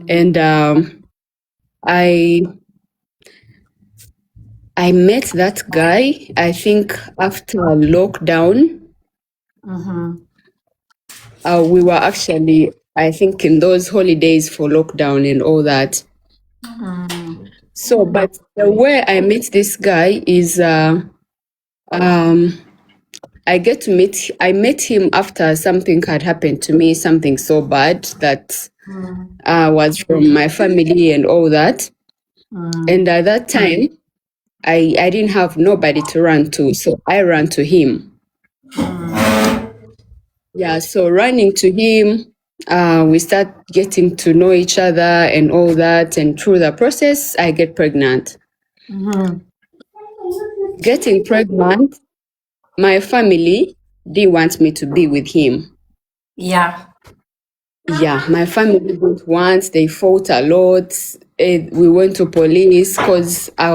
And I met that guy, I think, after lockdown. We were actually, I think, in those holidays for lockdown and all that. So, but the way I met this guy is, I met him after something had happened to me, something so bad that was from my family and all that. And at that time, I didn't have nobody to run to, so I ran to him. Yeah, so running to him, we start getting to know each other and all that. And through the process, I get pregnant. Getting pregnant, my family didn't want me to be with him. Yeah. Yeah, my family didn't want. They fought a lot. We went to police because I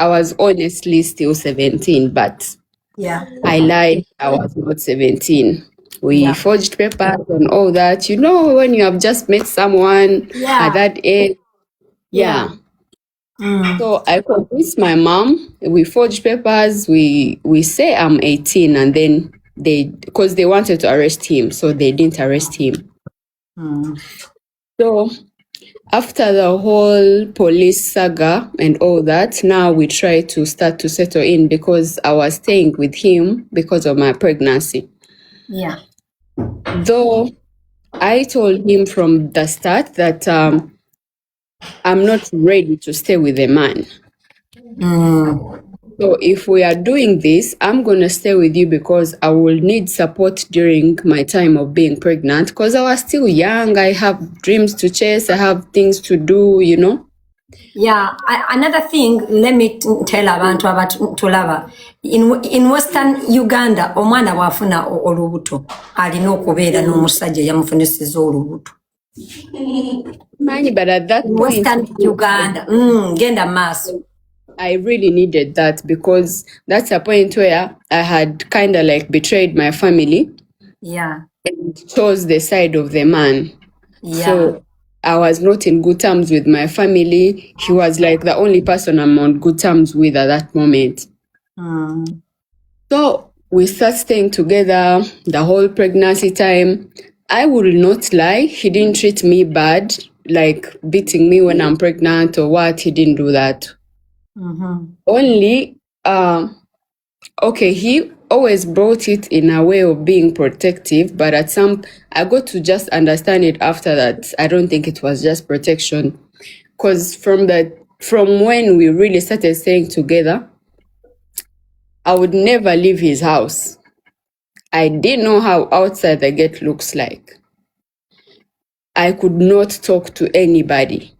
was honestly still 17, but Yeah. I lied. I was not 17. We Yeah. forged papers and all that. You know, when you have just met someone at that age. Yeah. So I convinced my mom. We forged papers. We say I'm 18, and then because they wanted to arrest him, so they didn't arrest him. So after the whole police saga and all that, now we try to start to settle in because I was staying with him because of my pregnancy. Yeah. Though I told him from the start that I'm not ready to stay with a man. So if we are doing this, I'm going to stay with you because I will need support during my time of being pregnant because I was still young. I have dreams to chase. I have things to do, you know. Yeah, another thing, let me tell abantu abatulaba. In Western Uganda, omwana wafuna olubuto alina okubeera n'omusajja yamufunisizza olubuto. But at that point, Western Uganda, genda maaso. I really needed that because that's a point where I had kind of like betrayed my family. Yeah. And chose the side of the man. Yeah. So I was not in good terms with my family. He was like the only person I'm on good terms with at that moment. So we start staying together the whole pregnancy time. I will not lie. He didn't treat me bad, like beating me when I'm pregnant or what. He didn't do that. Only, okay, he always brought it in a way of being protective, but I got to just understand it after that. I don't think it was just protection, because from when we really started staying together, I would never leave his house. I didn't know how outside the gate looks like. I could not talk to anybody.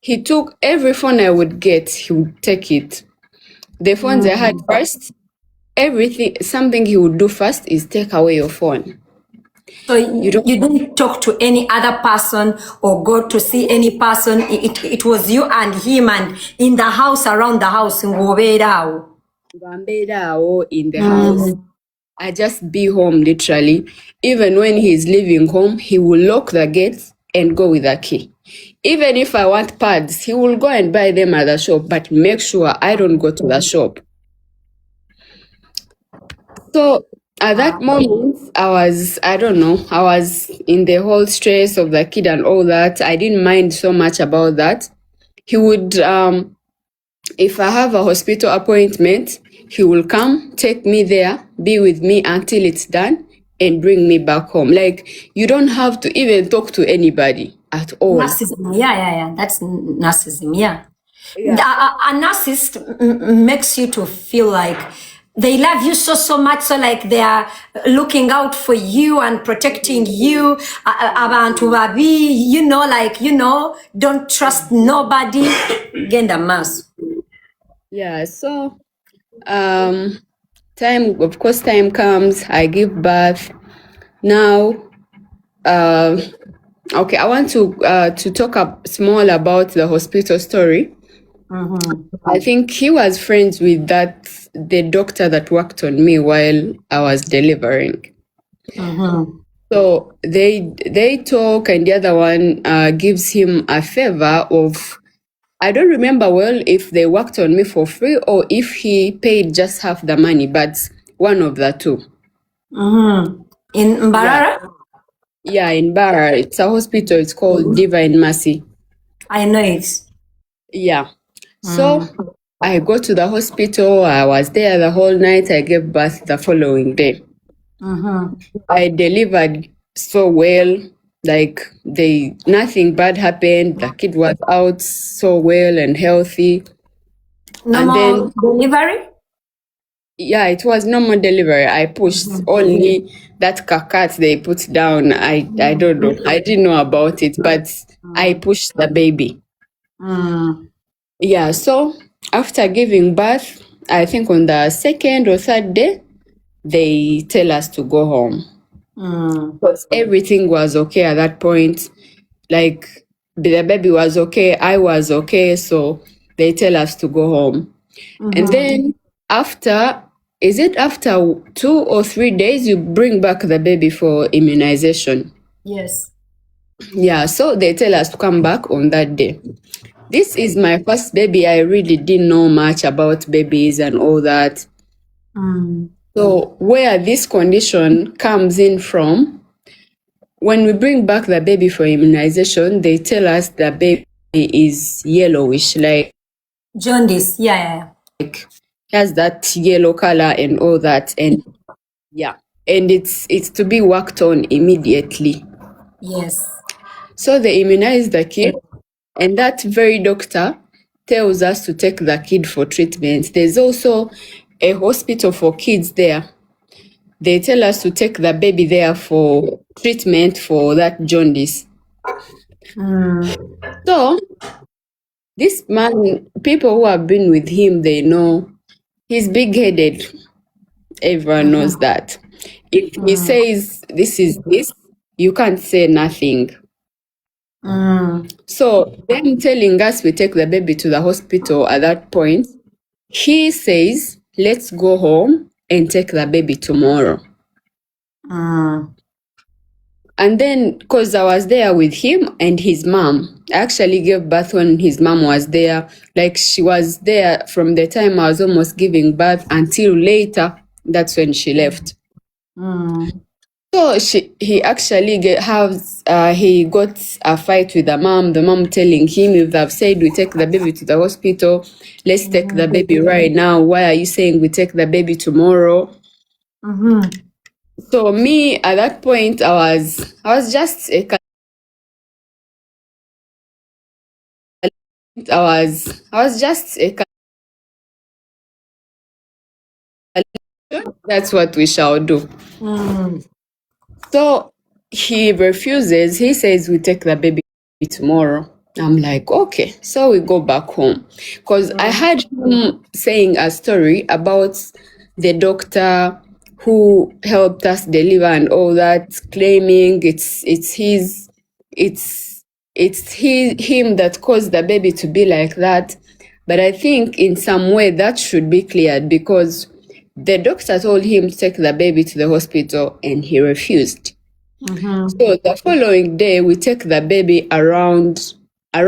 He took every phone I would get, he would take it. The phones I had first, something he would do first is take away your phone. So you didn't talk to any other person or go to see any person. It was you and him and in the house, around the house. In the house. I just be home literally. Even when he's leaving home, he will lock the gates and go with a key. Even if I want pads, he will go and buy them at the shop, but make sure I don't go to the shop. So at that moment, I was in the whole stress of the kid and all that. I didn't mind so much about that. He would, if I have a hospital appointment, he will come, take me there, be with me until it's done, and bring me back home. Like, you don't have to even talk to anybody at all. Narcissism, yeah. That's narcissism, yeah. A narcissist makes you to feel like they love you so much, so like they are looking out for you and protecting you. Abantu babi, don't trust nobody. Genda mas. Yeah, so time comes, I give birth. Now, okay, I want to talk small about the hospital story. I think he was friends with the doctor that worked on me while I was delivering. So they talk, and the other one gives him a favor of, I don't remember well if they worked on me for free or if he paid just half the money, but one of the two. In Mbarara? Yeah, in Barra, it's a hospital. It's called Divine Mercy. I know it. Yeah. So I go to the hospital. I was there the whole night. I gave birth the following day. I delivered so well. Like nothing bad happened. The kid was out so well and healthy. Normal delivery? Yeah, it was normal delivery. I pushed only that kakat they put down. I don't know. I didn't know about it, but I pushed the baby. Yeah, so after giving birth, I think on the second or third day, they tell us to go home. Because everything was okay at that point. Like the baby was okay, I was okay, so they tell us to go home. And then after 2 or 3 days, you bring back the baby for immunization? Yes. Yeah, so they tell us to come back on that day. This is my first baby. I really didn't know much about babies and all that. So where this condition comes in from, when we bring back the baby for immunization, they tell us the baby is yellowish, like Jaundice. Yeah. has that yellow color and all that, and yeah, and it's to be worked on immediately. Yes. So they immunize the kid, and that very doctor tells us to take the kid for treatment. There's also a hospital for kids there. They tell us to take the baby there for treatment for that jaundice. So this man, people who have been with him, they know he's big-headed. Everyone knows that. If he says this is this, you can't say nothing. So them telling us we take the baby to the hospital at that point, he says, let's go home and take the baby tomorrow. And then, because I was there with him and his mom, I actually gave birth when his mom was there. Like, she was there from the time I was almost giving birth until later. That's when she left. So he actually he got a fight with the mom telling him, if I've said we take the baby to the hospital, let's take the baby right now. Why are you saying we take the baby tomorrow? So me, at that point, I was just a I was just a that's what we shall do. So he refuses. He says we take the baby tomorrow. I'm like, okay. So we go back home. Because I heard him saying a story about the doctor who helped us deliver and all that, claiming it's him that caused the baby to be like that. But I think in some way that should be cleared, because the doctor told him to take the baby to the hospital and he refused. So the following day, we take the baby around 3. We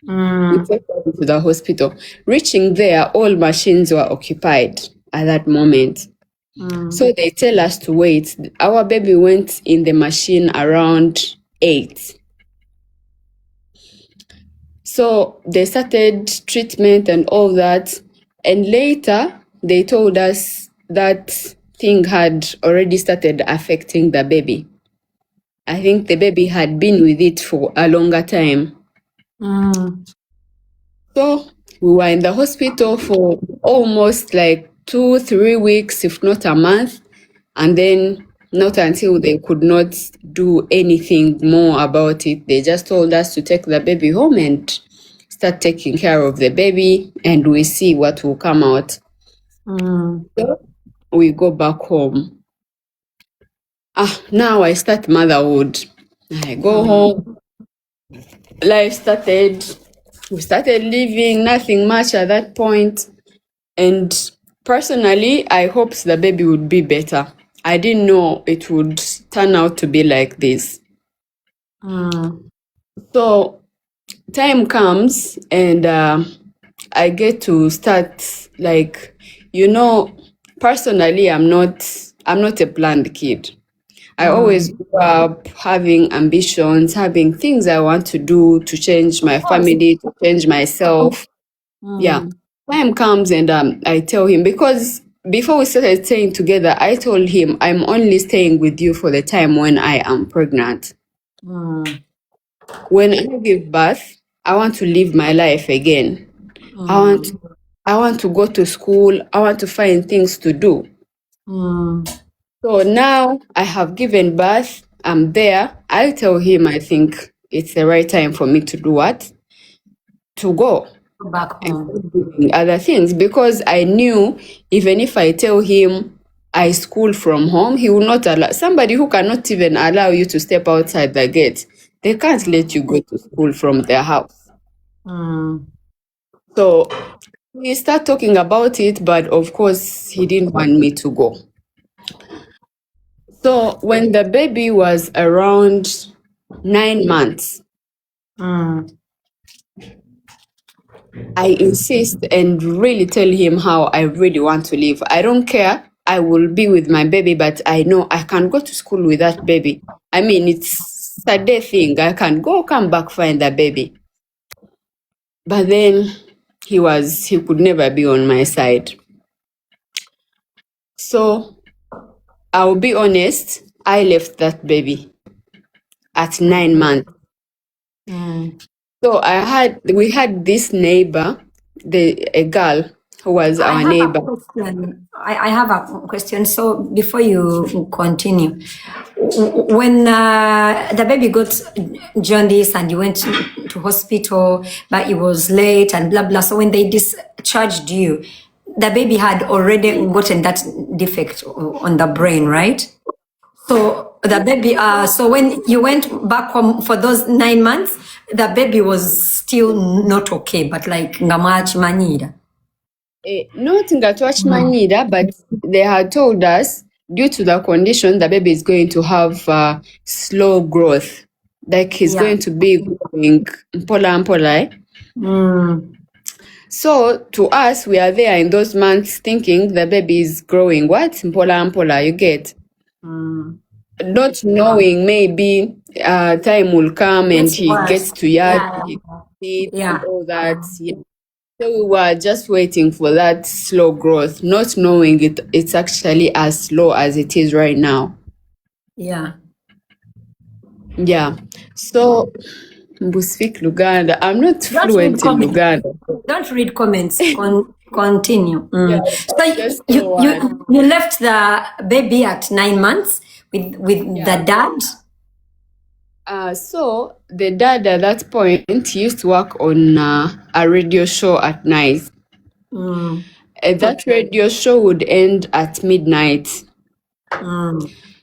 take the baby to the hospital. Reaching there, all machines were occupied at that moment. So they tell us to wait. Our baby went in the machine around 8. So they started treatment and all that. And later, they told us that thing had already started affecting the baby. I think the baby had been with it for a longer time. So we were in the hospital for almost like 2-3 weeks, if not a month. And then not until they could not do anything more about it. They just told us to take the baby home and start taking care of the baby, and we see what will come out. So we go back home. Now I start motherhood. I go home. Life started. We started living, nothing much at that point. And personally, I hoped the baby would be better. I didn't know it would turn out to be like this. So time comes and I get to start, like, personally, I'm not a planned kid. I always grew up having ambitions, having things I want to do to change my Of course. family, to change myself. Yeah. Time comes and I tell him, because before we started staying together, I told him I'm only staying with you for the time when I am pregnant. When I give birth, I want to live my life again. I want to go to school. I want to find things to do. So now I have given birth. I'm there. I tell him I think it's the right time for me to do what? To go Back and home. start doing other things, because I knew even if I tell him I school from home, he will not allow somebody who cannot even allow you to step outside the gate. They can't let you go to school from their house. So we start talking about it, but of course he didn't want me to go. So when the baby was around 9 months, I insist and really tell him how I really want to live. I don't care. I will be with my baby, but I know I can go to school with that baby. I mean, it's a day thing. I can go, come back, find the baby. But then he could never be on my side. So I'll be honest, I left that baby at 9 months. So we had this neighbor, a girl who was I our have a neighbor. question. I have a question. So before you continue, when the baby got jaundice and you went to hospital, but it was late and blah blah. So when they discharged you, the baby had already gotten that defect on the brain, right? So the baby. So when you went back home for those 9 months, the baby was still not okay, but like ngamach manira. Not Ngatwachmanyira, but they had told us due to the condition, the baby is going to have slow growth. Like he's Yeah. going to be growing mpola mpola. So to us, we are there in those months thinking the baby is growing what? Mpola mpola, you get? Not knowing maybe time will come and It's he worse. gets to yard, Yeah. he eats Yeah. and all that. Yeah. So we were just waiting for that slow growth, not knowing it's actually as slow as it is right now. Yeah. Yeah. So speak Luganda. I'm not Don't read fluent in comments. Luganda. Don't read comments. Continue. Yeah, So just the one. you left the baby at 9 months with Yeah. the dad. So the dad at that point, he used to work on a radio show at night. That radio show would end at midnight.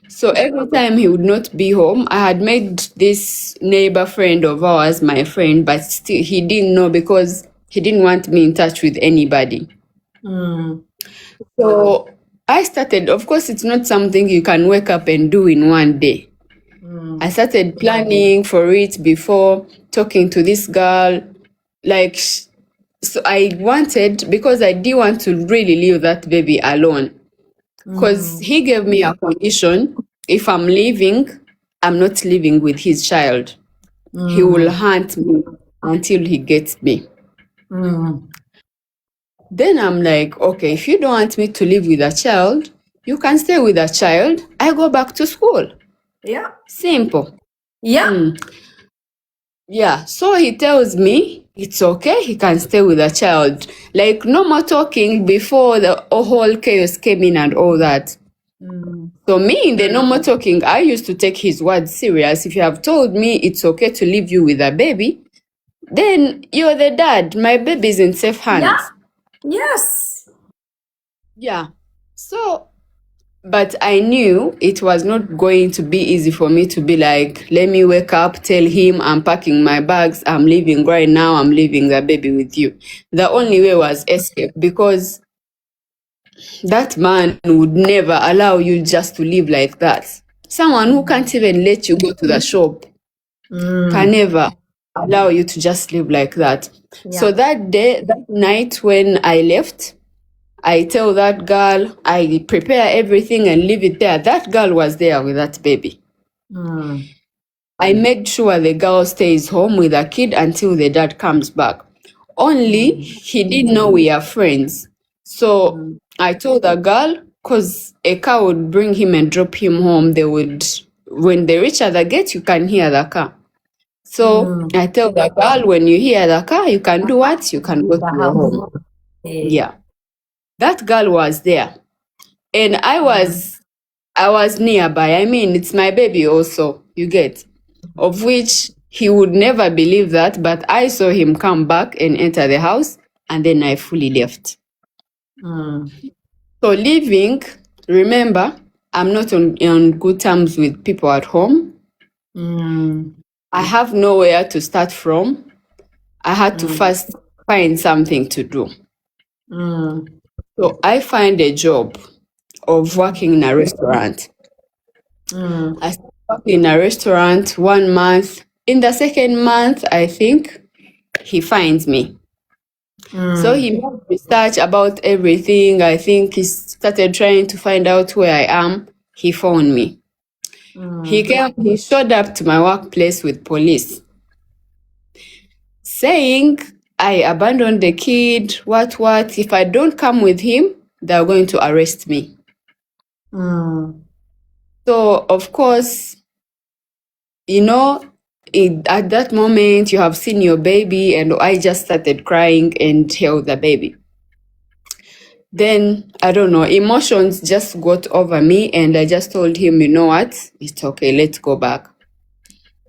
So every time he would not be home, I had made this neighbor friend of ours my friend, but still he didn't know because he didn't want me in touch with anybody. So I started, of course, it's not something you can wake up and do in one day. I started planning for it before talking to this girl. Like, so I wanted, because I didn't want to really leave that baby alone. Because he gave me a condition: if I'm leaving, I'm not living with his child. He will hunt me until he gets me. Then I'm like, okay, if you don't want me to live with a child, you can stay with a child. I go back to school. Yeah. Simple. Yeah. Yeah. So he tells me it's okay, he can stay with a child. Like, no more talking before the whole chaos came in and all that. So me, in the normal talking, I used to take his words serious. If you have told me it's okay to leave you with a baby, then you're the dad. My baby's in safe hands. Yeah. Yes. Yeah. So, but I knew it was not going to be easy for me to be like, let me wake up, tell him I'm packing my bags, I'm leaving right now, I'm leaving the baby with you. The only way was escape, because that man would never allow you just to live like that. Someone who can't even let you go to the shop can never allow you to just live like that. So Yeah. that night when I left, I tell that girl, I prepare everything and leave it there. That girl was there with that baby. I made sure the girl stays home with her kid until the dad comes back. Only he didn't know we are friends. So I told the girl, because a car would bring him and drop him home, when they reach at the gate, you can hear the car. So I tell the girl, when you hear the car, you can do what? You can go to your home. Yeah. That girl was there. And I was nearby. I mean, it's my baby also, you get. Of which he would never believe that, but I saw him come back and enter the house, and then I fully left. So leaving, remember, I'm not on good terms with people at home. I have nowhere to start from. I had to first find something to do. So I find a job of working in a restaurant. I started working in a restaurant 1 month. In the second month, I think, he finds me. So he made research about everything. I think he started trying to find out where I am. He found me. He showed up to my workplace with police, saying I abandoned the kid, what. If I don't come with him, they're going to arrest me. So, of course, at that moment, you have seen your baby, and I just started crying and held the baby. Then, I don't know, emotions just got over me, and I just told him, you know what? It's okay, let's go back.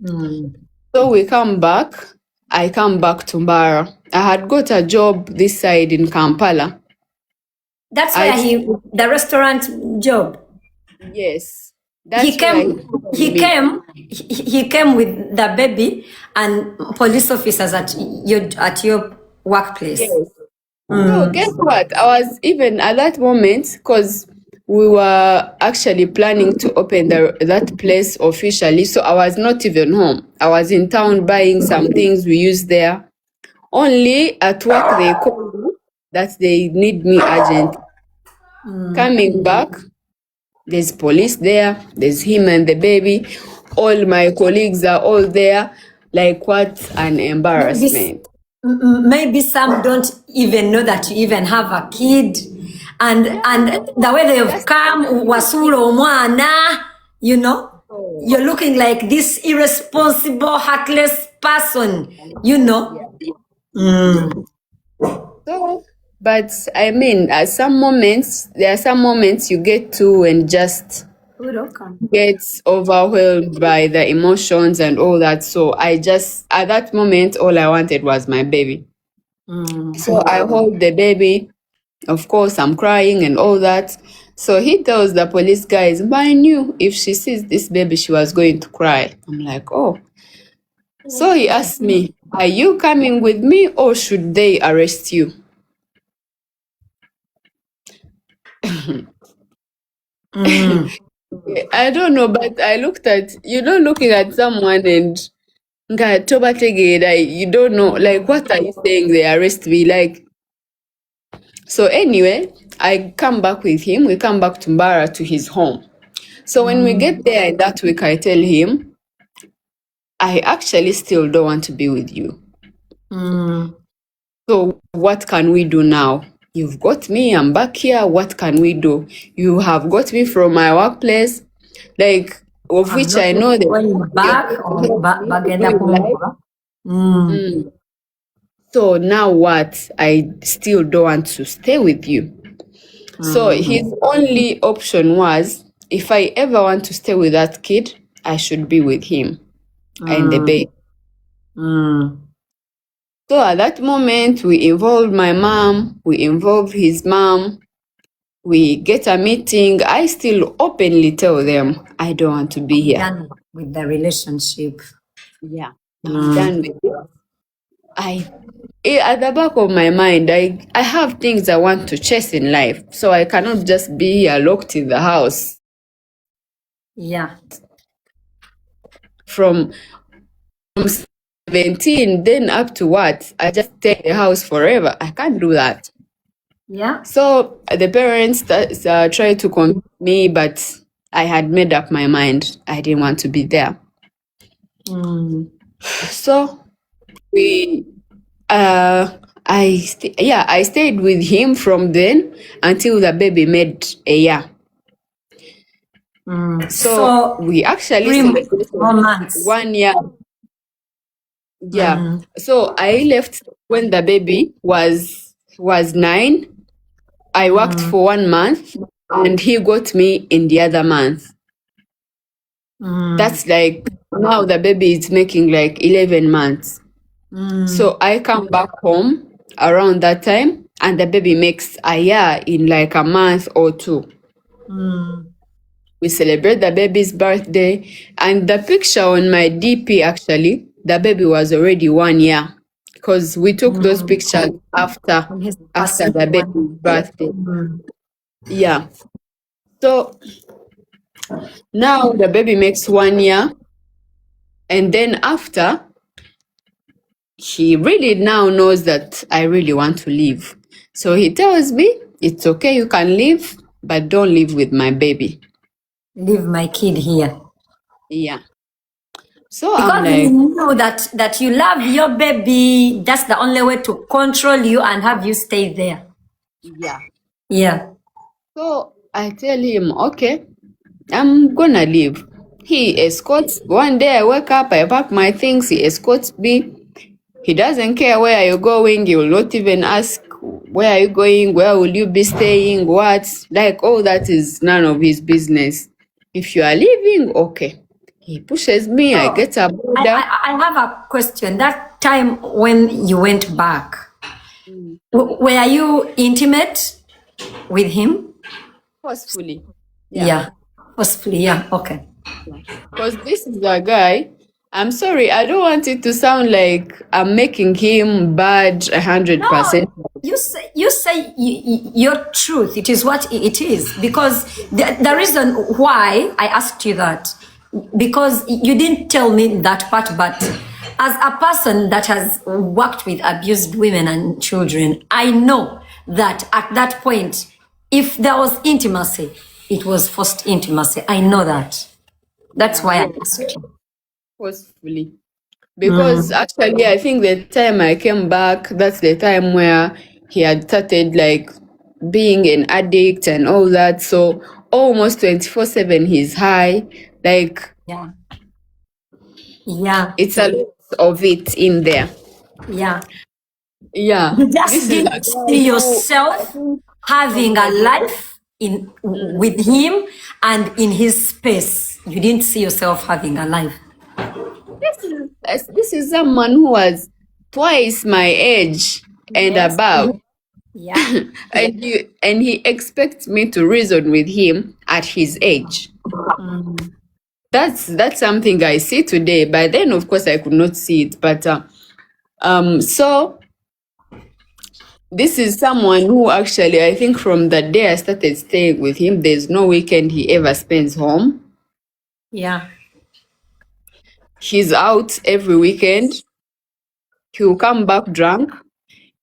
So we come back. I come back to Mbara. I had got a job this side in Kampala. That's where the restaurant job. Yes. He came with the baby and police officers at your workplace. Yes. So guess what? I was even at that moment, because we were actually planning to open that place officially. So I was not even home. I was in town buying some things we use there. Only at work they called me that they need me urgent. Coming back, there's police there. There's him and the baby. All my colleagues are all there. Like, what an embarrassment. Maybe some don't even know that you even have a kid, and the way they've come, wasuro mwana, you're looking like this irresponsible, heartless person, So, but I mean, there are some moments you get to and just get overwhelmed by the emotions and all that. So at that moment, all I wanted was my baby. So I hold the baby. Of course, I'm crying and all that. So he tells the police guys, I knew if she sees this baby, she was going to cry. I'm like, oh. So he asked me, are you coming with me or should they arrest you? I don't know, but I looked at, looking at someone and you don't know, like, what are you saying? They arrest me, like. So anyway, I come back with him. We come back to Mbara to his home. So when we get there that week, I tell him, I actually still don't want to be with you. So what can we do now? You've got me, I'm back here. What can we do? You have got me from my workplace, like, of which I know that. So now what? I still don't want to stay with you. So his only option was, if I ever want to stay with that kid, I should be with him and the baby. So at that moment, we involved my mom, we involved his mom, we get a meeting. I still openly tell them, I don't want to be here. Done with the relationship. Yeah, I'm done with it. at the back of my mind, I have things I want to chase in life, so I cannot just be here locked in the house. Yeah. From 17, then up to what? I just stay in the house forever. I can't do that. Yeah. So the parents tried to convince me, but I had made up my mind. I didn't want to be there. So I stayed with him from then until the baby made a year. So we actually 3 celebrated months. 1 year. Yeah. So I left when the baby was 9. I worked for 1 month and he got me in the other month. That's like now the baby is making like 11 months. So I come back home around that time and the baby makes a year in like a month or 2. We celebrate the baby's birthday, and the picture on my DP, actually, the baby was already 1 year because we took those pictures after the baby's birthday. Yeah. So now the baby makes 1 year, and then after, he really now knows that I really want to leave. So he tells me, it's okay, you can leave, but don't live with my baby. Leave my kid here. Yeah. So Because I'm like, you know that you love your baby, that's the only way to control you and have you stay there. yeah. Yeah. So I tell him, okay, I'm gonna leave. He escorts. One day I wake up, I pack my things, he escorts me. He doesn't care where you're going. He will not even ask, where are you going? Where will you be staying? What? Like, all that is none of his business. If you are leaving, okay. He pushes me, I get a border. I have a question. That time when you went back, were you intimate with him? Forcefully. Yeah. Forcefully, yeah. Okay. Because this is a guy, I'm sorry, I don't want it to sound like I'm making him bad 100%. You say your truth. It is what it is. Because the reason why I asked you that, because you didn't tell me that part, but as a person that has worked with abused women and children, I know that at that point, if there was intimacy, it was forced intimacy. I know that. That's why I asked you. Forcefully. Because actually, I think the time I came back, that's the time where he had started like being an addict and all that. So almost 24/7, he's high. Like, Yeah. Yeah. it's a lot of it in there. Yeah. Yeah. You just This is didn't a guy see who, yourself having a life in with him and in his space. You didn't see yourself having a life. this is someone who was twice my age and Yes. above. Yeah. And he expects me to reason with him at his age. That's something I see today. By then, of course, I could not see it. But so this is someone who actually, I think from the day I started staying with him, there's no weekend he ever spends home. Yeah. He's out every weekend. He'll come back drunk.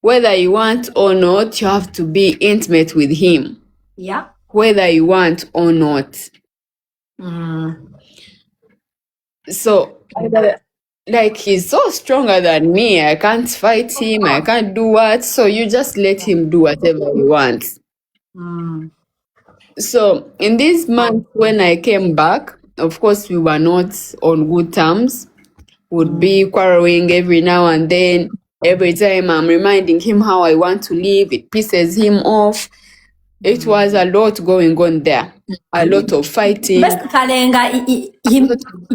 Whether you want or not, you have to be intimate with him. Yeah. Whether you want or not. So, like, he's so stronger than me. I can't fight him. I can't do what. So you just let him do whatever he wants. So in this month when I came back, of course, we were not on good terms. Would be quarreling every now and then. Every time I'm reminding him how I want to leave, it pisses him off. It was a lot going on there. A lot of fighting. Best Kalenga,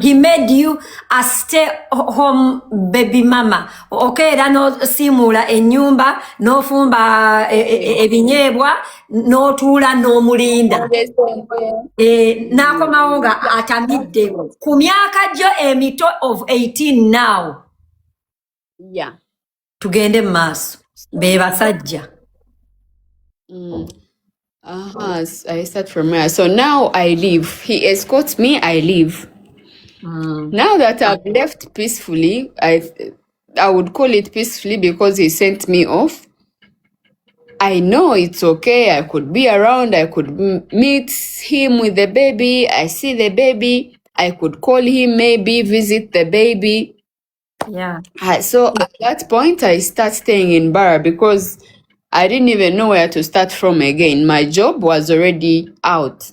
he made you a stay-home baby mama. Okay, no simula enyumba, no fumba ebinyebwa, no tula no mulinda. Nakomawo nga atamidde ku myaka gyo emito of 18 now. Yeah. tugende mu maaso be basajja. I start from where. So now I leave. He escorts me, I leave. Now that I've left peacefully, I would call it peacefully because he sent me off. I know it's okay. I could be around. I could meet him with the baby. I see the baby. I could call him, maybe visit the baby. Yeah. So at that point, I start staying in Barra because I didn't even know where to start from again. My job was already out.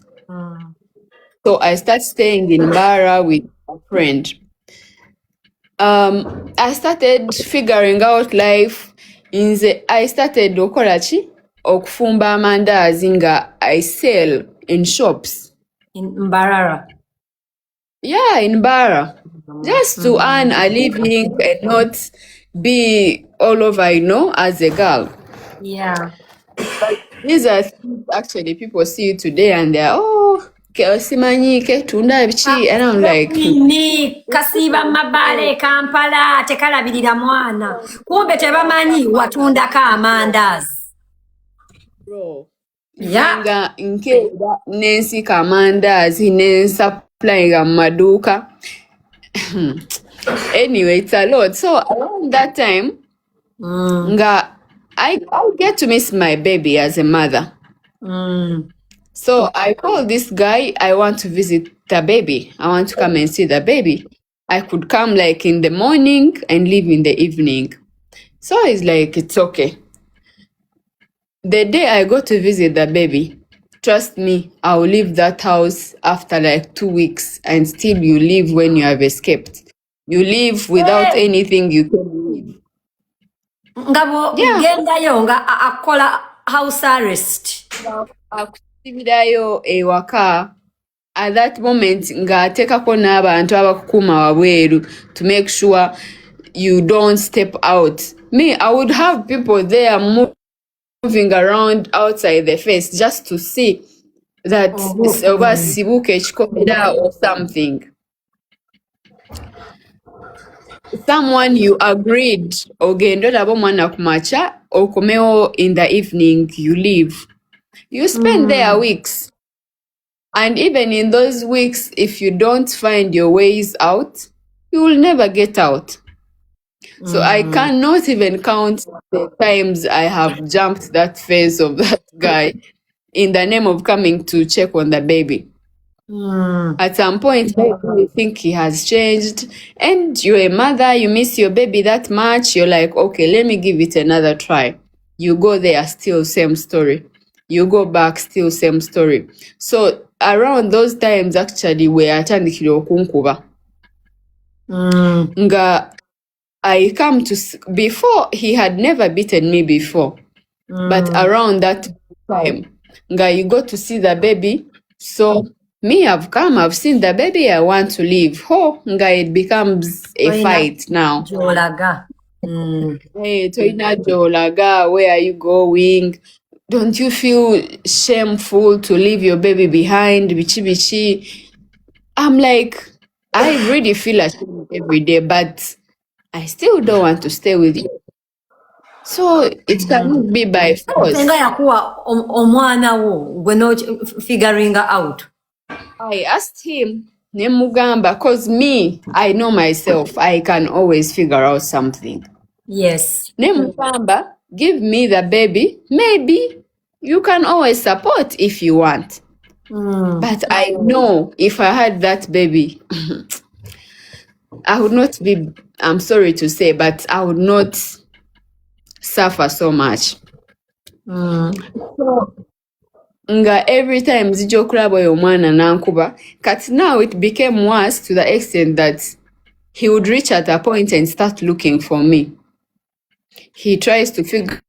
So I start staying in Barra with a friend. I started figuring out life. I started okufumba amandaazi nga I sell in shops. In Mbarara. Yeah, in Barra. Just to earn a living and not be all over, as a girl. Yeah. These are things actually people see today and they're, simanyi ketunda biki, and I'm like, Ni kasiba mabale Kampala tekalabirira mwana. Kumbe tebamanyi watundako amandazi. bro. Yeah. Nga nkera nensika amandaazi nensapulayinga mu maduuka. Anyway, it's a lot. So around that time, nga I get to miss my baby as a mother. So I called this guy, I want to visit the baby. I want to come and see the baby. I could come like in the morning and leave in the evening. So he's like, it's okay. The day I go to visit the baby, trust me, I'll leave that house after like 2 weeks, and still you leave when you have escaped. You leave without anything you can leave. Ngabo gendayo nga akola house arrest. Akusibirayo ewaka. At that moment, ng'ateekako n'abantu abakukuuma wabweru to make sure you don't step out. Me, I would have people there moving around outside the fence just to see that oba sibuka ekikomera or something. Someone you agreed ogenda olaba omwana kumakya okomewo in the evening you leave. You spend there weeks. And even in those weeks, if you don't find your ways out, you will never get out. So I cannot even count the times I have jumped that fence of that guy in the name of coming to check on the baby. At some point, maybe you think he has changed, and you're a mother, you miss your baby that much, you're like, okay, let me give it another try. You go there, still same story. You go back, still same story. So around those times, actually, atandikira okunkuba. Nga I come to before he had never beaten me before, but around that time, nga you go to see the baby. So me, I've come, I've seen the baby, I want to leave. Nga it becomes a fight now. Jolaga. Hey, Toina Jolaga, where are you going? Don't you feel shameful to leave your baby behind? Bichi bichi. I'm like, I really feel ashamed every day, but I still don't want to stay with you. So it cannot be by force. Senga yakuwa omwana wo gwe no figuring out. I asked him, Nemugamba, because me, I know myself, I can always figure out something. Yes. Nemugamba, give me the baby, maybe you can always support if you want. But I know if I had that baby, I would not be, I'm sorry to say, but I would not suffer so much. So, nga every time zijja okulaba oyo omwana nankuba, kati now it became worse to the extent that he would reach at a point and start looking for me. He tries to figure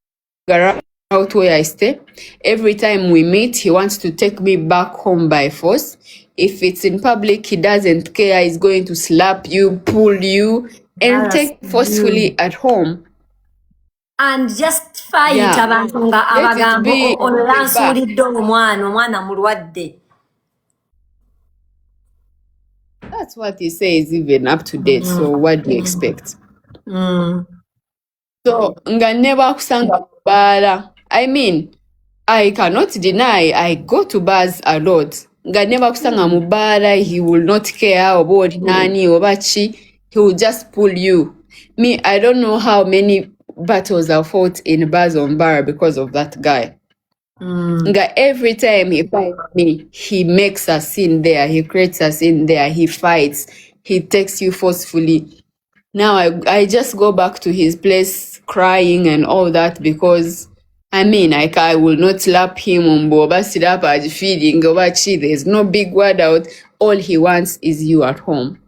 out where I stay. Every time we meet, he wants to take me back home by force. If it's in public, he doesn't care. He's going to slap you, pull you, and take forcefully at home. And just fight abantu nga abagambo olansuulidde omwana mulwadde. That's what he says even up to date. So what do you expect? So nga never kusanga mu bbaala. I mean, I cannot deny I go to bars a lot. Nga never kusanga mu bbaala, he will not care oba oli nani oba ki. He will just pull you. Me, I don't know how many battles I fought in bars on bar because of that guy. Nga every time he finds me, he makes a scene there. He creates a scene there. He fights. He takes you forcefully. Now I just go back to his place crying and all that because I mean I will not slap him on boba slap as feeding over chi. There's no big word out. All he wants is you at home.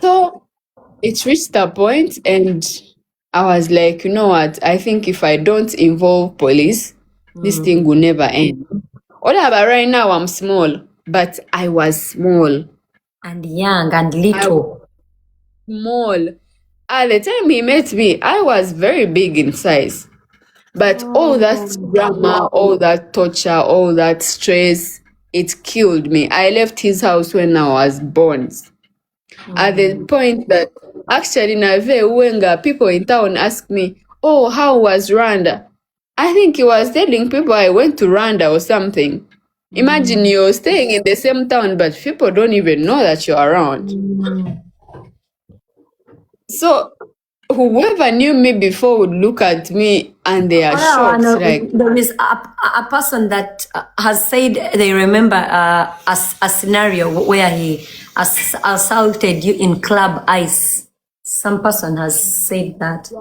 So it reached a point and I was like, you know what? I think if I don't involve police, this thing will never end. Although right now I'm small, but I was small. And young and little. Small. At the time he met me, I was very big in size. But all that drama, all that torture, all that stress, it killed me. I left his house when I was born. At the point that actually Nave Uwenga, people in town asked me, oh, how was Rwanda? I think he was telling people I went to Rwanda or something. Imagine you're staying in the same town, but people don't even know that you're around. So whoever knew me before would look at me and they are shocked. Like, there is a person that has said they remember a scenario where he assaulted you in Club Ice. Some person has said that.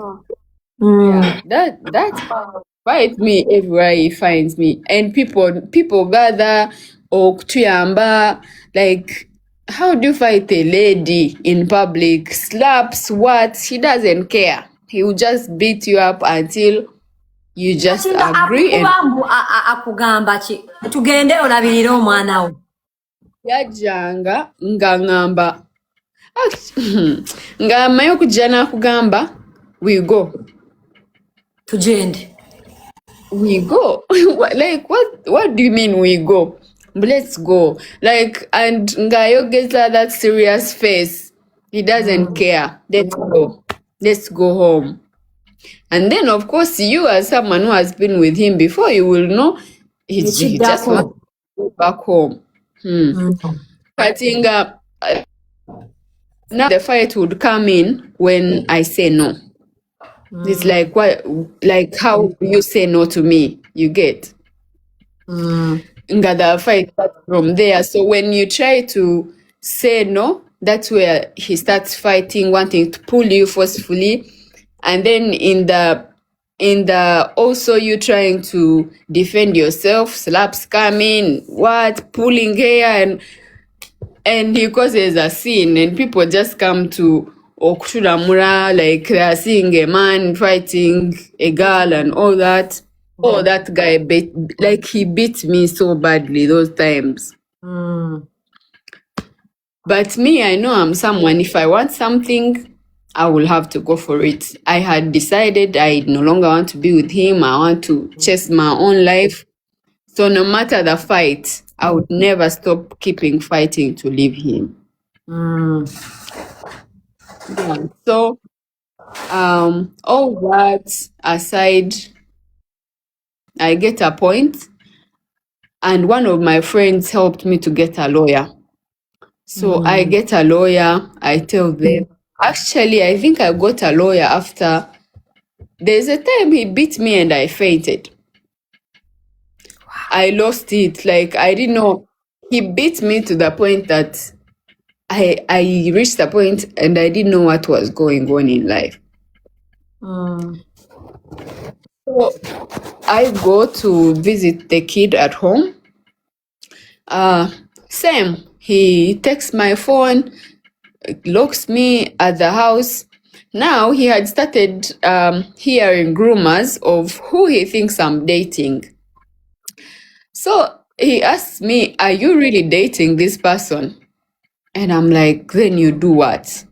yeah, that fight me everywhere he finds me, and people gather or kutuyamba. Like, how do you fight a lady in public? Slaps, what? He doesn't care. He will just beat you up until you just agree. And akugamba ki tugende olabirira omwana wo yajjanga nga ngamba nga amaye okujja n'akugamba we go. Tugende. We go. Like, what do you mean we go? Let's go. Like, and Ngayo gets that serious face. He doesn't care. Let's go. Let's go home. And then, of course, you as someone who has been with him before, you will know he just wants to go back home. But now the fight would come in when I say no. It's like, what? Like, how do you say no to me? You get? The fight starts from there. So when you try to say no, that's where he starts fighting, wanting to pull you forcefully. And then in the also you trying to defend yourself, slaps coming, pulling hair, and he causes a scene, and people just come to Okuchuramura, like they are seeing a man fighting a girl and all that. Oh, that guy he beat me so badly those times. But me, I know I'm someone, if I want something, I will have to go for it. I had decided I no longer want to be with him. I want to chase my own life. So no matter the fight, I would never stop keeping fighting to leave him. Yeah. So, all that aside, I get a point, and one of my friends helped me to get a lawyer. So I get a lawyer, I tell them. Actually, I think I got a lawyer after. There's a time he beat me and I fainted. I lost it. Like, I didn't know. He beat me to the point that I reached a point and I didn't know what was going on in life. So I go to visit the kid at home. Same. He takes my phone, locks me at the house. Now he had started hearing rumors of who he thinks I'm dating. So he asked me, are you really dating this person? And I'm like, then you do what?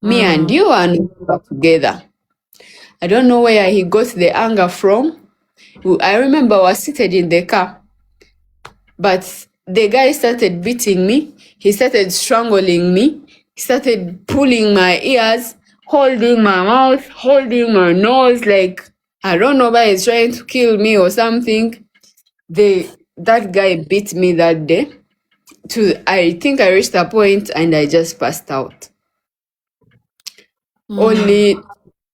Me and you are not together. I don't know where he got the anger from. I remember I was seated in the car, but the guy started beating me. He started strangling me. He started pulling my ears, holding my mouth, holding my nose, like I don't know why he's trying to kill me or something. That guy beat me that day. I think I reached a point and I just passed out. Only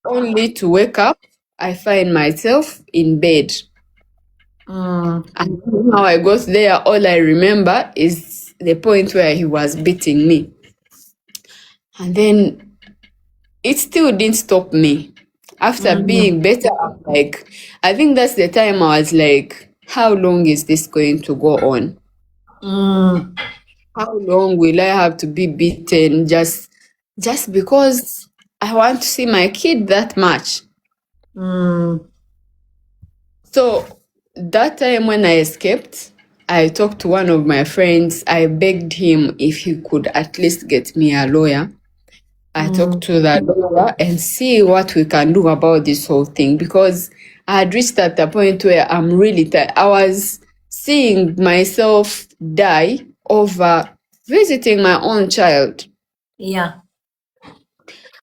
to wake up, I find myself in bed. And how I got there, all I remember is the point where he was beating me. And then it still didn't stop me. After being better, I'm like, I think that's the time I was like, how long is this going to go on? How long will I have to be beaten just because I want to see my kid that much? So that time when I escaped, I talked to one of my friends. I begged him if he could at least get me a lawyer. I talked to the lawyer and see what we can do about this whole thing, because I had reached at the point where I'm really tired. I was seeing myself die over visiting my own child. Yeah.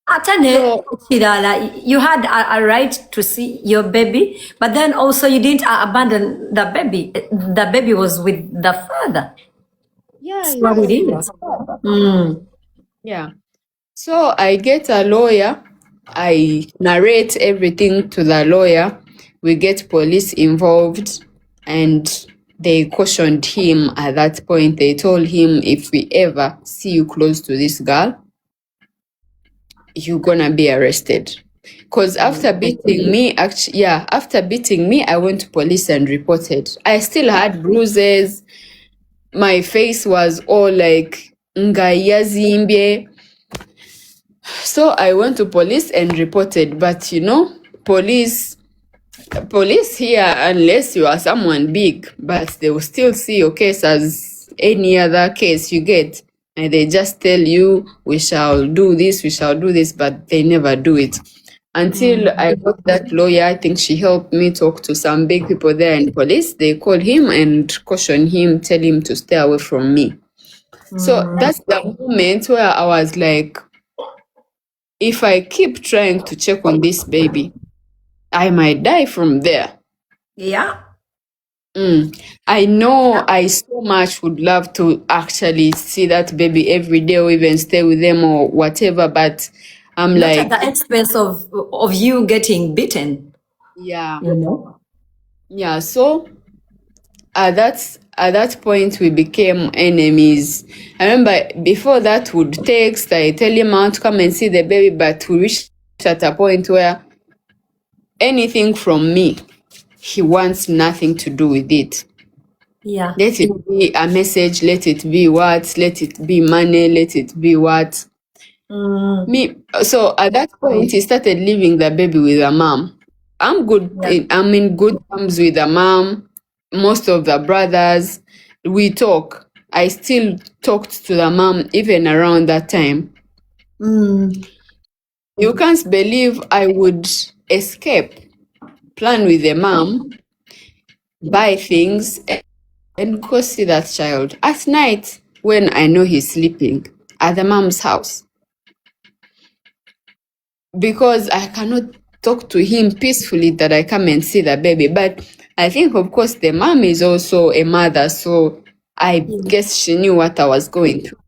Atane, you had a right to see your baby, but then also you didn't abandon the baby. The baby was with the father. Yeah, What it is. yeah. So I get a lawyer. I narrate everything to the lawyer. We get police involved, and they cautioned him at that point. They told him, if we ever see you close to this girl, you're gonna be arrested. Because after beating me, after beating me, I went to police and reported. I still had bruises. My face was all like ngayazimbe. So I went to police and reported. But police here, unless you are someone big, but they will still see your case as any other case you get. And they just tell you, we shall do this, but they never do it. Until I got that lawyer, I think she helped me talk to some big people there in police. They called him and cautioned him, tell him to stay away from me. So that's the moment where I was like, if I keep trying to check on this baby, I might die from there. Yeah. I know I so much would love to actually see that baby every day or even stay with them or whatever, but I'm Not like, at the expense of you getting beaten. yeah. Yeah. So at that point we became enemies. I remember before that would text, I tell him I want to come and see the baby, but we reached at a point where anything from me, he wants nothing to do with it. Yeah. Let it be a message, let it be what, let it be money, let it be what. So at that point, he started leaving the baby with the mom. I'm in good terms with the mom. Most of the brothers, we talk. I still talked to the mom even around that time. You can't believe I would escape, plan with the mom, buy things, and go see that child at night when I know he's sleeping at the mom's house, because I cannot talk to him peacefully that I come and see the baby. But I think, of course, the mom is also a mother, so I guess she knew what I was going through.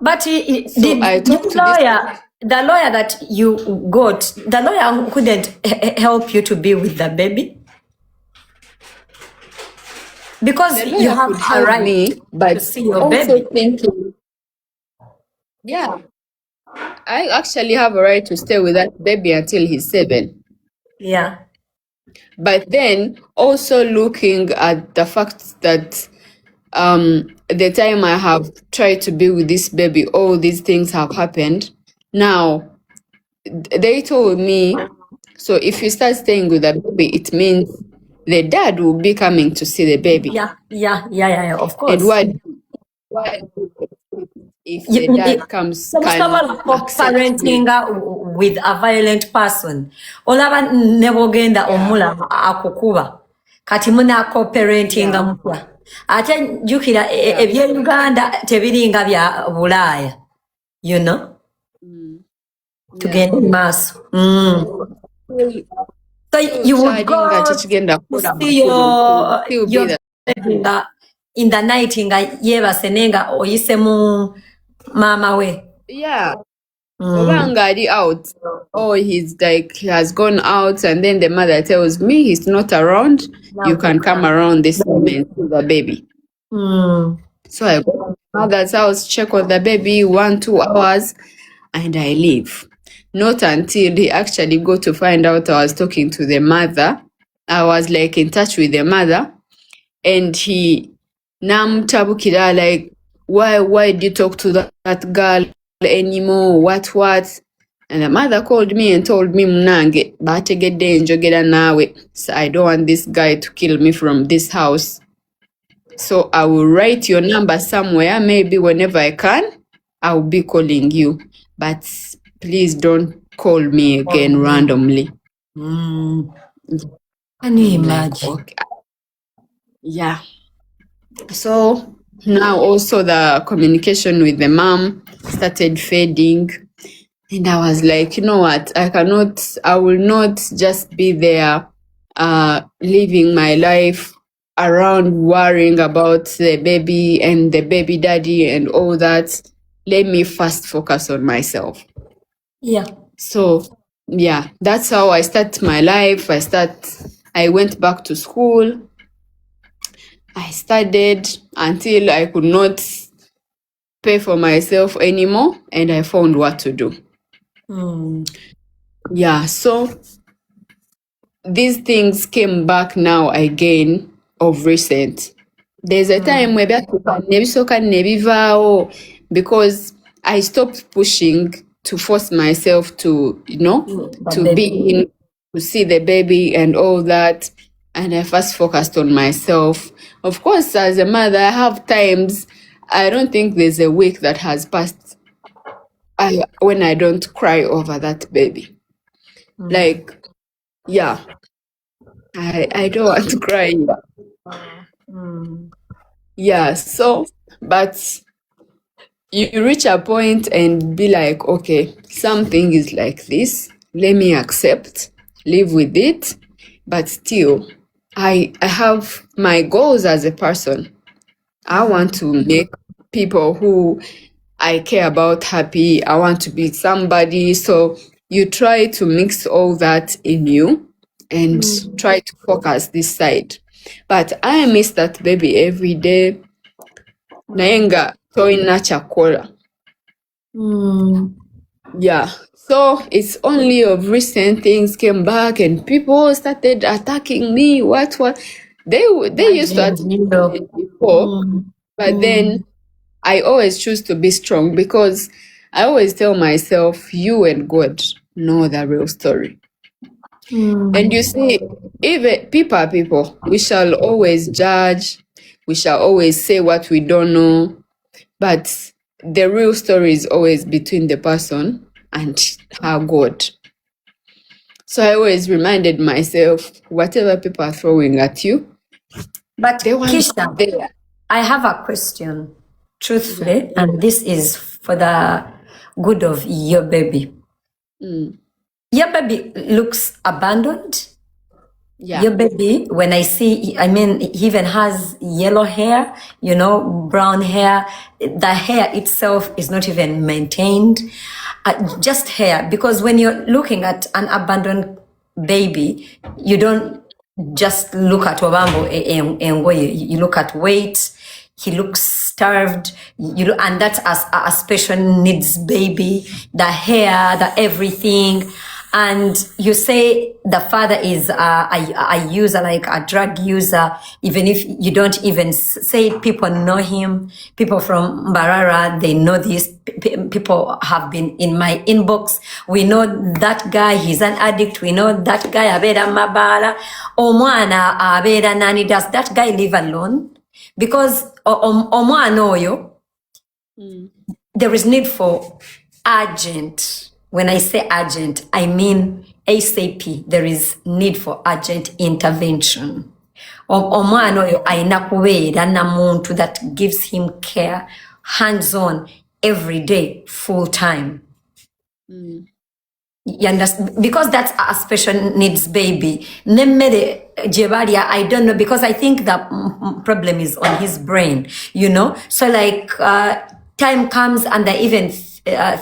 But I talked to the lawyer that you got, the lawyer couldn't help you to be with the baby? Because you have a right me, but to see your also baby. thinking, yeah, I actually have a right to stay with that baby until he's 7. Yeah. But then also looking at the fact that the time I have tried to be with this baby, all these things have happened. Now, they told me, so if you start staying with the baby, it means the dad will be coming to see the baby. Yeah, of course. And what if the dad comes, can parenting with a violent person? Olaba nebogenda omula akukuba. Kati munako parenting mpya. Ate jukira ebye Uganda tebiringa bya Bulaya. you know, to Yeah. gain mass. So you would Kyalinga go tekigenda to kukola see makulu. Still be your there. baby in the night nga yeebase naye nga oyise mu maama we. Yeah. Oba ngaali out. Oh, he has gone out, and then the mother tells me he's not around. You can come around this moment to the baby. So I go to my mother's house, check on the baby 1-2 hours, and I leave. Not until he actually go to find out I was talking to the mother. I was like in touch with the mother, and he namutabukira like, why did you talk to that girl anymore? What? And the mother called me and told me, Munange, bategedde njogera naawe. So I don't want this guy to kill me from this house. So I will write your number somewhere. Maybe whenever I can, I will be calling you. But please don't call me again randomly. Can you imagine? Okay. Yeah. So now also the communication with the mom started fading. And I was like, you know what? I will not just be there living my life around worrying about the baby and the baby daddy and all that. Let me first focus on myself. Yeah. So yeah, that's how I start my life. I went back to school. I studied until I could not pay for myself anymore, and I found what to do. Yeah, so these things came back now again of recent. There's a time where nebisooka nebivaawo because I stopped pushing to force myself to, to be in, to see the baby and all that. And I first focused on myself. Of course, as a mother, I have times, I don't think there's a week that has passed when I don't cry over that baby. Like, yeah, I don't want to cry. Yeah, so, but you reach a point and be like, okay, something is like this. Let me accept, live with it. But still, I have my goals as a person. I want to make people who I care about happy. I want to be somebody. So you try to mix all that in you and try to focus this side. But I miss that baby every day. Naye nga tolina kyakola. Yeah. So it's only of recent things came back and people started attacking me. What? They used to attack me before, but then I always choose to be strong because I always tell myself, you and God know the real story. And you see, even people are people. We shall always judge. We shall always say what we don't know. But the real story is always between the person and her God. So I always reminded myself, whatever people are throwing at you, But they want Kisha, there. I have a question, truthfully, and this is for the good of your baby. Your baby looks abandoned. Yeah. Your baby, when I see, he even has yellow hair, brown hair. The hair itself is not even maintained. Just hair, because when you're looking at an abandoned baby, you don't just look at Obambo and you look at weight. He looks starved, and that's a special needs baby, the hair, the everything. And you say the father is a user, like a drug user, even if you don't even say it, people know him. People from Mbarara, they know this. People have been in my inbox. We know that guy, he's an addict. We know that guy, abera mabala. Omwana abera nani, does that guy live alone? Because omwana oyo, there is need for urgent. When I say urgent, I mean ASAP. There is need for urgent intervention. Omwana oyo ayina kubeera na muntu that gives him care, hands-on, every day, full time. You understand? Because that's a special needs baby. Nemmere Jebalia, I don't know, because I think the problem is on his brain, you know? So like time comes and they're even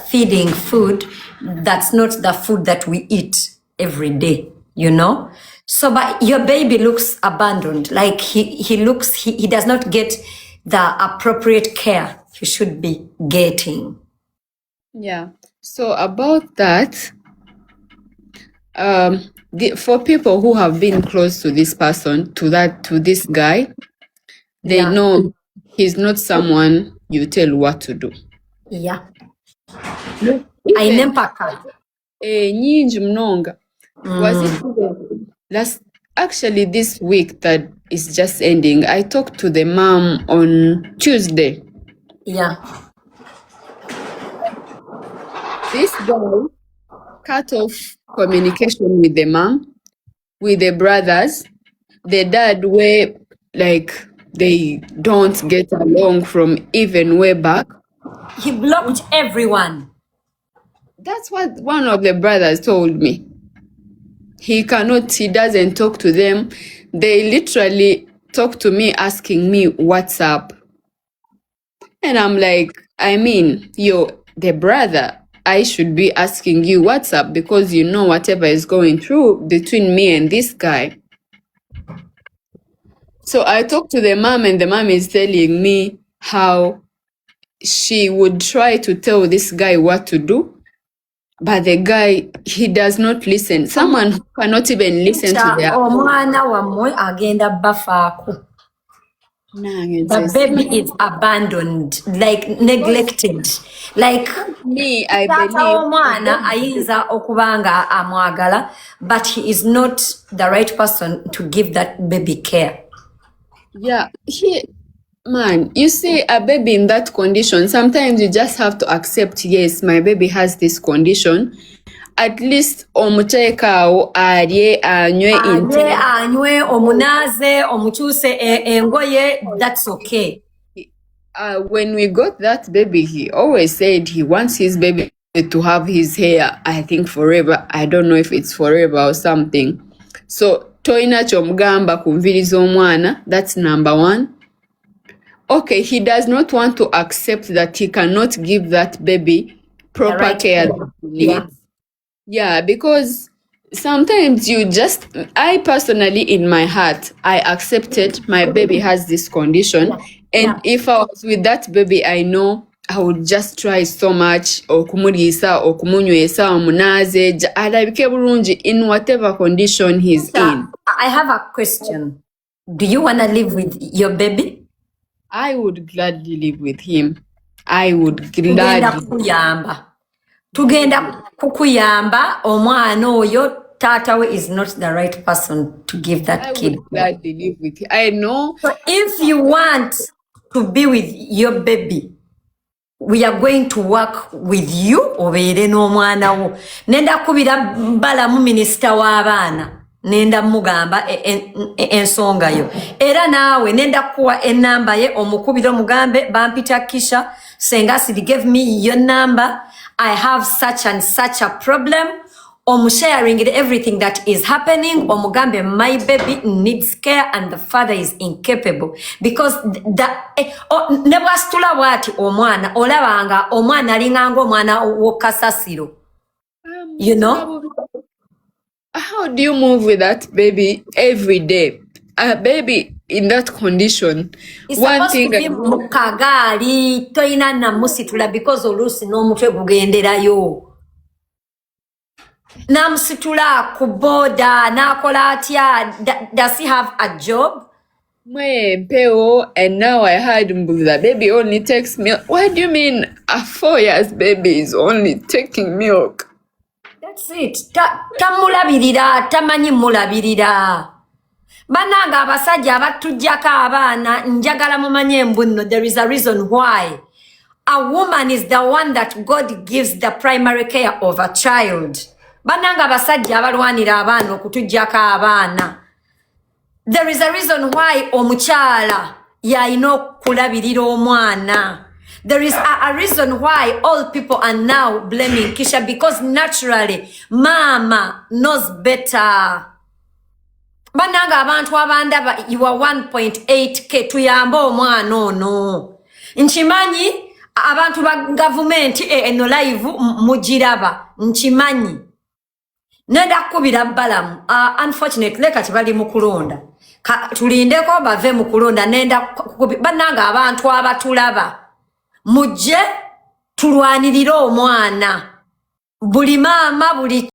feeding food that's not the food that we eat every day, you know? So but your baby looks abandoned, like he does not get the appropriate care he should be getting. Yeah. So about that, for people who have been close to this person, to this guy, they know he's not someone you tell what to do. Yeah. I Ainempaka. Nyingi mnonga. Was it actually this week that is just ending? I talked to the mom on Tuesday. Yeah. This guy cut off communication with the mom, with the brothers. The dad were like they don't get along from even way back. He blocked everyone. That's what one of the brothers told me. He doesn't talk to them. They literally talk to me asking me what's up. And I'm like, I mean, you're the brother. I should be asking you what's up because you know whatever is going through between me and this guy. So I talked to the mom and the mom is telling me how she would try to tell this guy what to do, but the guy, he does not listen. Someone who cannot even listen to their omwana wamwe agenda bafaako. The baby is abandoned, like neglected. Like me, I tata believe omwana ayinza okubanga amwagala, but he is not the right person to give that baby care. Yeah, man, you see a baby in that condition, sometimes you just have to accept, yes, my baby has this condition. At least omuteekaawo alye anywe omunaaze omukyuse engoye, that's okay. When we got that baby, he always said he wants his baby to have his hair, I think forever. I don't know if it's forever or something. So toyina kyomugamba ku nviri z'omwana, that's number one. Okay, he does not want to accept that he cannot give that baby proper care that he needs. Yeah, because sometimes I personally in my heart, I accepted my baby has this condition. And if I was with that baby, I know I would just try so much, okumulisa, okumunywesa, omunaze, alabike bulungi in whatever condition he's in. I have a question. Do you want to live with your baby? I would gladly live with him. I would gladly. Tugenda kukuyamba omwana oyo tatawe is not the right person to give that kid. I would gladly live with him. I know. So if you want to be with your baby, we are going to work with you obeere n'omwana wo. Nenda kubira balamu minisita w'abaana. Nenda mugamba ensonga yo. Era naawe nenda kuwa enamba ye omukubira mugambe bampita Kisha Sengasi gave me your number. I have such and such a problem. Sharing everything that is happening. Mugambe, my baby needs care and the father is incapable because never stula wati omwana olabanga omwana linganga omwana wokasasiro. You know. How do you move with that baby every day? A baby in that condition. It's one thing to be mukagari toina na musitula because olusi no mutwe gugenderayo. Namusitula kuboda nakola atya. Does he have a job? And now I heard the baby only takes milk. What do you mean a 4 years baby is only taking milk? That's it. Tamulabirira, tamanyi mulabirira. Bananga abasajja abatujjako abaana njagala mumanye mbunno. There is a reason why. A woman is the one that God gives the primary care of a child. Bananga abasajja abalwanira abaana okutujjako abaana. There is a reason why omukyala yalina okulabirira omwana. There is a reason why all people are now blaming Kisha, because naturally mama knows better. Bananga abantu abandaba you are 1.8k tuyamba omwana ono. Nchimanyi abantu ba government eno live mujiraba nchimanyi. Nenda kubira balamu unfortunately kati bali mu kulonda. Tulindeko bave mu kulonda nenda bananga abantu abatulaba. Mujje tulwanirira omwana. Buli mama buli